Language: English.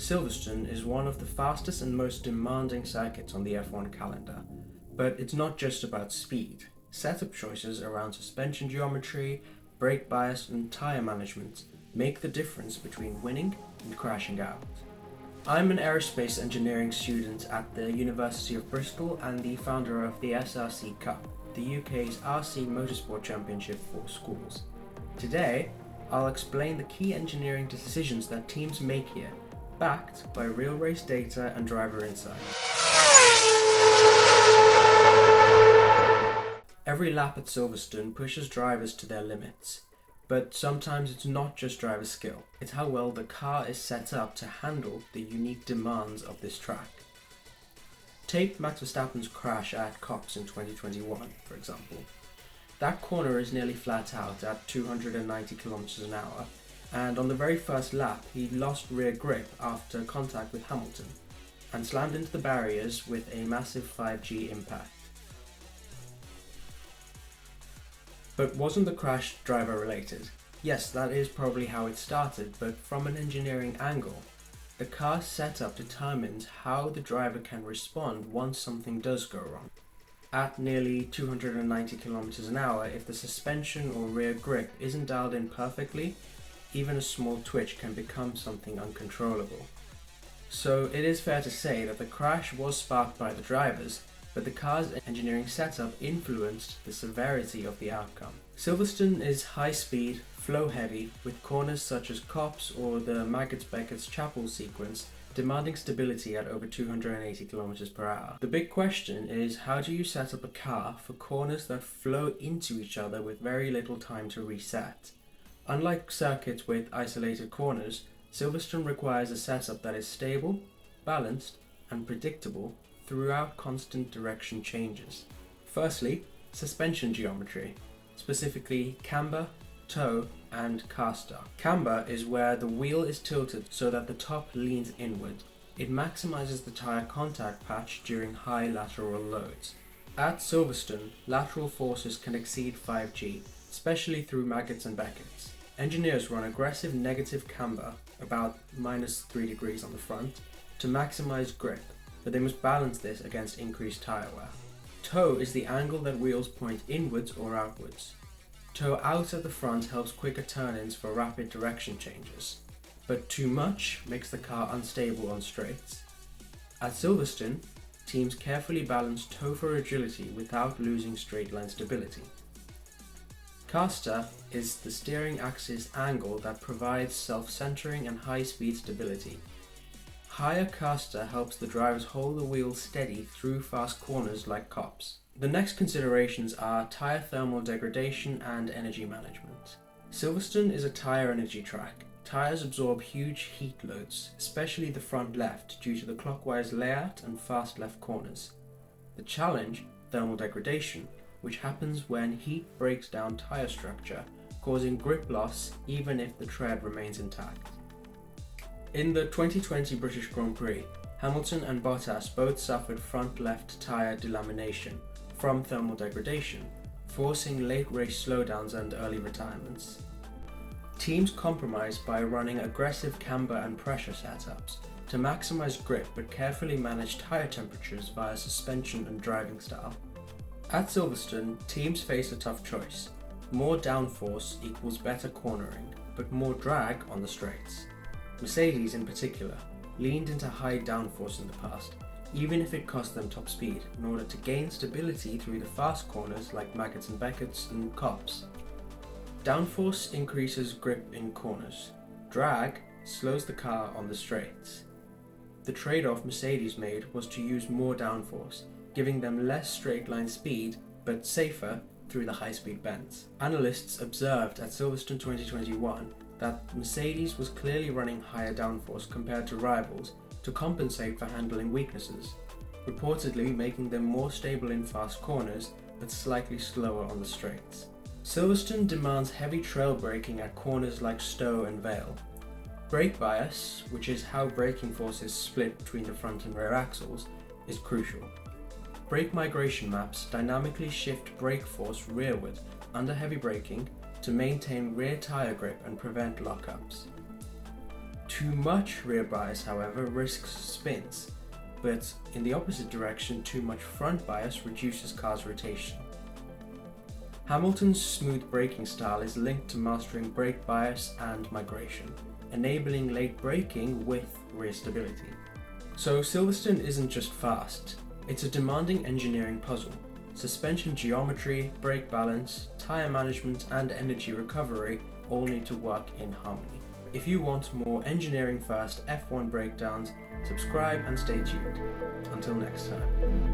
Silverstone is one of the fastest and most demanding circuits on the F1 calendar, but it's not just about speed. Setup choices around suspension geometry, brake bias and tyre management make the difference between winning and crashing out. I'm an aerospace engineering student at the University of Bristol and the founder of the SRC Cup, the UK's RC Motorsport Championship for schools. Today, I'll explain the key engineering decisions that teams make here, backed by real race data and driver insight. Every lap at Silverstone pushes drivers to their limits, but sometimes it's not just driver skill, it's how well the car is set up to handle the unique demands of this track. Take Max Verstappen's crash at Copse in 2021, for example. That corner is nearly flat out at 290 km an hour, and on the very first lap he lost rear grip after contact with Hamilton, and slammed into the barriers with a massive 5G impact. But wasn't the crash driver related? Yes, that is probably how it started, but from an engineering angle, the car's setup determines how the driver can respond once something does go wrong. At nearly 290 km an hour, if the suspension or rear grip isn't dialed in perfectly, even a small twitch can become something uncontrollable. So it is fair to say that the crash was sparked by the drivers, but the car's engineering setup influenced the severity of the outcome. Silverstone is high speed, flow heavy, with corners such as Copse or the Maggots-Beckett's Chapel sequence demanding stability at over 280 km per hour. The big question is, how do you set up a car for corners that flow into each other with very little time to reset? Unlike circuits with isolated corners, Silverstone requires a setup that is stable, balanced, and predictable throughout constant direction changes. Firstly, suspension geometry, specifically camber, toe, and caster. Camber is where the wheel is tilted so that the top leans inward. It maximizes the tyre contact patch during high lateral loads. At Silverstone, lateral forces can exceed 5G, especially through Maggots and Beckett's. Engineers run aggressive negative camber, about -3 degrees on the front, to maximize grip, but they must balance this against increased tyre wear. Toe is the angle that wheels point inwards or outwards. Toe out at the front helps quicker turn-ins for rapid direction changes, but too much makes the car unstable on straights. At Silverstone, teams carefully balance toe for agility without losing straight line stability. Caster is the steering axis angle that provides self-centering and high-speed stability. Higher caster helps the drivers hold the wheel steady through fast corners like Copse. The next considerations are tyre thermal degradation and energy management. Silverstone is a tyre energy track. Tyres absorb huge heat loads, especially the front left, due to the clockwise layout and fast left corners. The challenge, thermal degradation, which happens when heat breaks down tyre structure, causing grip loss even if the tread remains intact. In the 2020 British Grand Prix, Hamilton and Bottas both suffered front left tyre delamination from thermal degradation, forcing late race slowdowns and early retirements. Teams compromise by running aggressive camber and pressure setups to maximize grip but carefully manage tyre temperatures via suspension and driving style. At Silverstone, teams face a tough choice. More downforce equals better cornering, but more drag on the straights. Mercedes, in particular, leaned into high downforce in the past, even if it cost them top speed, in order to gain stability through the fast corners like Maggots and Beckett's and Copse. Downforce increases grip in corners. Drag slows the car on the straights. The trade-off Mercedes made was to use more downforce, giving them less straight-line speed, but safer through the high-speed bends. Analysts observed at Silverstone 2021 that Mercedes was clearly running higher downforce compared to rivals to compensate for handling weaknesses, reportedly making them more stable in fast corners but slightly slower on the straights. Silverstone demands heavy trail braking at corners like Stowe and Vale. Brake bias, which is how braking force is split between the front and rear axles, is crucial. Brake migration maps dynamically shift brake force rearward under heavy braking to maintain rear tyre grip and prevent lockups. Too much rear bias, however, risks spins, but in the opposite direction, too much front bias reduces car's rotation. Hamilton's smooth braking style is linked to mastering brake bias and migration, enabling late braking with rear stability. So Silverstone isn't just fast, it's a demanding engineering puzzle. Suspension geometry, brake balance, tyre management and energy recovery all need to work in harmony. If you want more engineering first F1 breakdowns, subscribe and stay tuned. Until next time.